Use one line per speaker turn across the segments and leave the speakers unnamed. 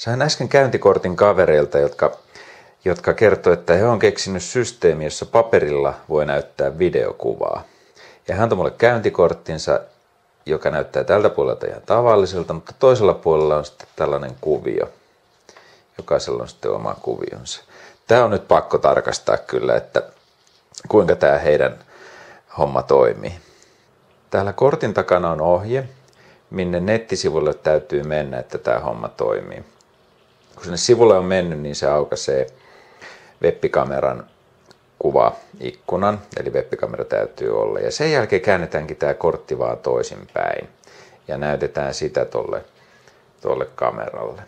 Sain äsken käyntikortin kavereilta, jotka kertoi, että he on keksinyt systeemi, jossa paperilla voi näyttää videokuvaa. Ja hän antoi mulle käyntikorttinsa, joka näyttää tältä puolelta ihan tavalliselta, mutta toisella puolella on sitten tällainen kuvio. Jokaisella on sitten oma kuvionsa. Tämä on nyt pakko tarkastaa kyllä, että kuinka tämä heidän homma toimii. Täällä kortin takana on ohje, minne nettisivulle täytyy mennä, että tämä homma toimii. Kun sinne sivulle on mennyt, niin se aukaisee web-kameran kuvaikkunan, eli web-kamera täytyy olla. Ja sen jälkeen käännetäänkin tämä kortti vaan toisinpäin ja näytetään sitä tuolle kameralle.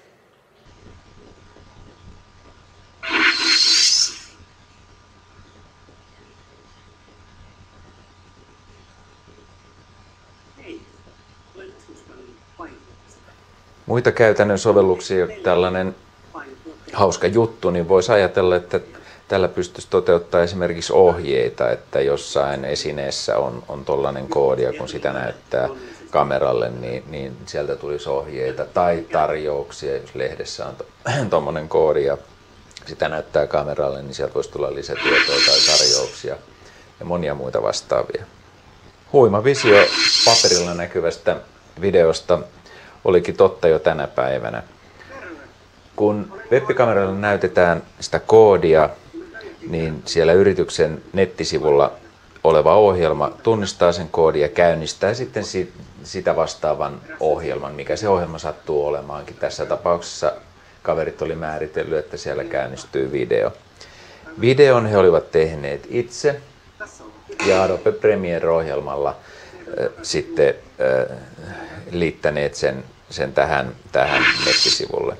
Muita käytännön sovelluksia, tällainen hauska juttu, niin voisi ajatella, että tällä pystyisi toteuttaa esimerkiksi ohjeita, että jossain esineessä on tollainen koodi ja kun sitä näyttää kameralle, niin sieltä tulisi ohjeita tai tarjouksia, jos lehdessä on tuommoinen koodi ja sitä näyttää kameralle, niin sieltä voisi tulla lisätietoja tai tarjouksia ja monia muita vastaavia. Huima visio paperilla näkyvästä videosta olikin totta jo tänä päivänä. Kun web-kameralla näytetään sitä koodia, niin siellä yrityksen nettisivulla oleva ohjelma tunnistaa sen koodin ja käynnistää sitten sitä vastaavan ohjelman, mikä se ohjelma sattuu olemaankin. Tässä tapauksessa kaverit oli määritellyt, että siellä käynnistyy video. Videon he olivat tehneet itse ja Adobe Premiere-ohjelmalla sitten liittäneet sen tähän nettisivulle.